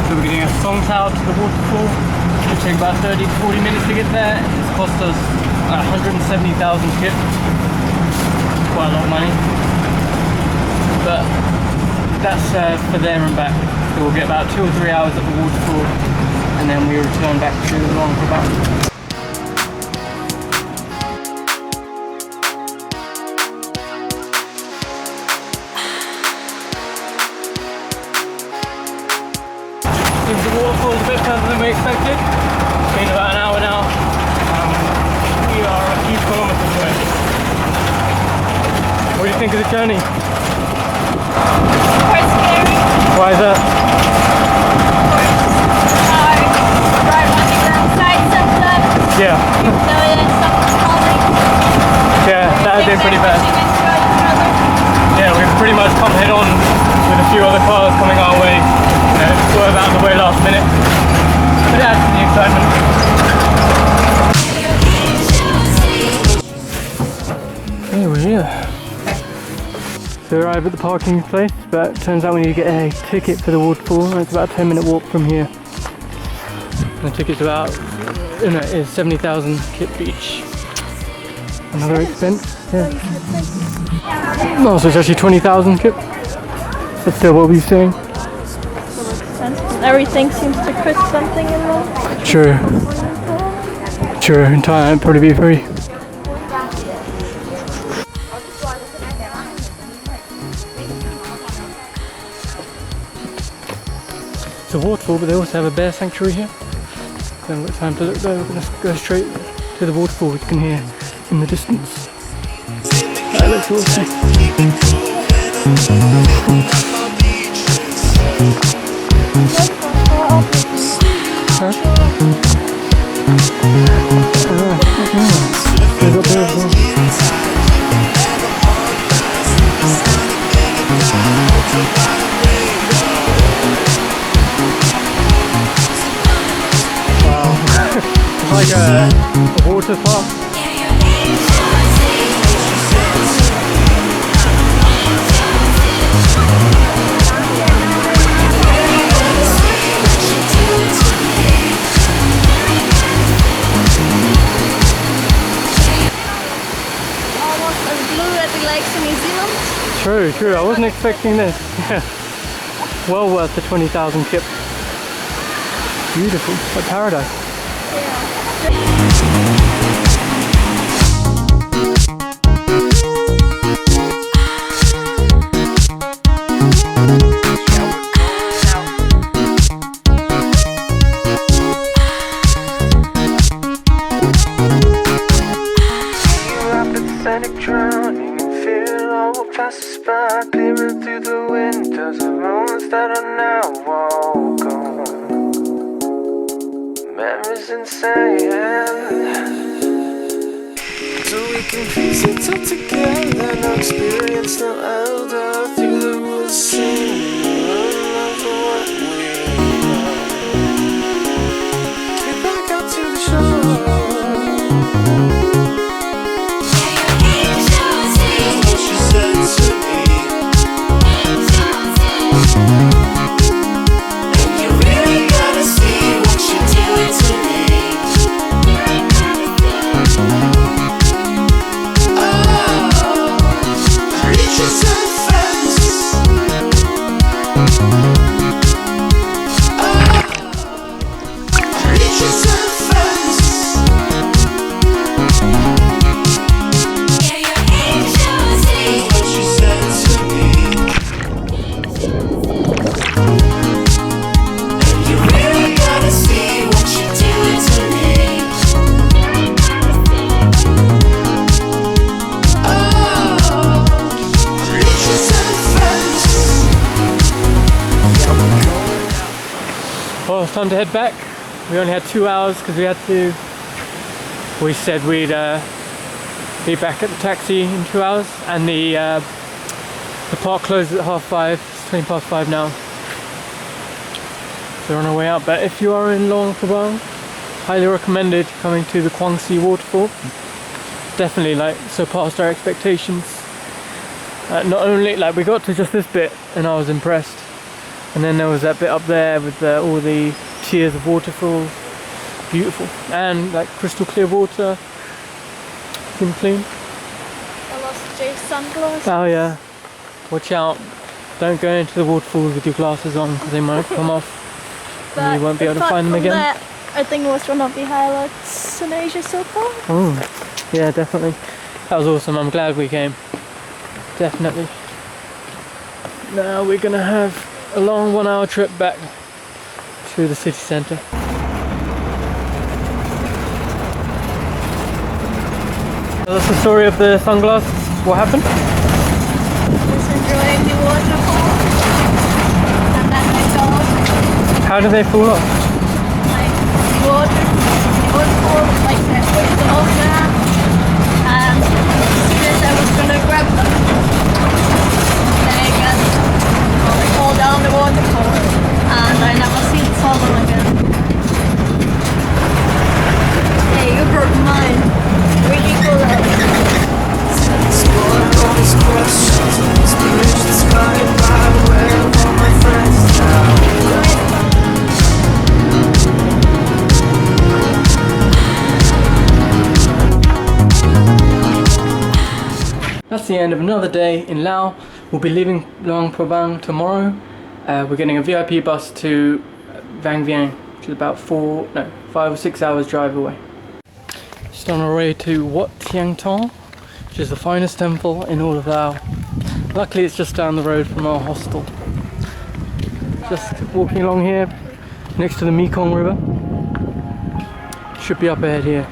So we're getting a song tower to the waterfall. It'll take about 30 to 40 minutes to get there. It's cost us 170,000 kip. Quite a lot of money. But that's for there and back. So we'll get about 2 or 3 hours at the waterfall and then we return back to Luang Prabang. The waterfall is a bit further than we expected. It's been about an hour now. We are a few kilometers away. What do you think of the journey? Quite scary. Why is that? Right on the outside sometimes. Yeah. So then someone's calling. Yeah, that had been pretty bad. Yeah, we've pretty much come head on with a few other cars coming our way. You know, swerve out of the way last minute. But it adds to the excitement. Hey, we're here. So we arrived at the parking place, but it turns out we need to get a ticket for the waterfall, and it's about a 10-minute walk from here. And the ticket's about, you know, is 70,000 kip each. Another expense, yeah. No, so it's actually 20,000 kip. That's still what we're saying. Everything seems to cost something in there. True. True, in Thailand it'd probably be free. It's a waterfall, but they also have a bear sanctuary here. So we've got time to look there. We're going to go straight to the waterfall, which you can hear in the distance. That looks awesome. Huh? There's up there as well. Wow. It's like a waterfall. True, true. I wasn't expecting this. Well worth the 20,000 kip. Beautiful, like paradise. Clearing through the windows of moments that are now all gone. Memories insane, so we can piece it all together. No experience, no elder. Through the woods singing for what we are. Get back out to the shore. Well, it's time to head back. We only had 2 hours because we said we'd be back at the taxi in 2 hours, and the park closes at 5:30. It's 5:20 now. So we're on our way out. But if you are in Luang Prabang, highly recommended coming to the Kwang Si Waterfall. Definitely surpassed our expectations. Not only we got to just this bit and I was impressed. And then there was that bit up there with all the tiers of waterfalls. Beautiful. And like crystal clear water. Skin clean. I lost Jay's sunglasses. Oh yeah. Watch out. Don't go into the waterfalls with your glasses on because they might come off and you won't be able to find them again. That, I think it was one of the highlights in Asia so far. Oh, yeah, definitely. That was awesome. I'm glad we came. Definitely. Now we're gonna have a long 1 hour trip back to the city centre. That's the story of the sunglasses. What happened? Just enjoying the waterfall. And then I saw How did they fall off? like waterfall, like that was over there. And as soon as I was gonna grab them, they fall down the waterfall. And I never saw them again. Hey, you broke mine. Really cool. Exploring all these questions and inspirations inspired by where all my friends now. That's the end of another day in Laos. We'll be leaving Luang Prabang tomorrow. We're getting a VIP bus to Vang Vieng, which is about 5 or 6 hours drive away. Just on our way to Wat Tiang Tong, which is the finest temple in all of Laos. Luckily it's just down the road from our hostel. Just walking along here next to the Mekong River. Should be up ahead here.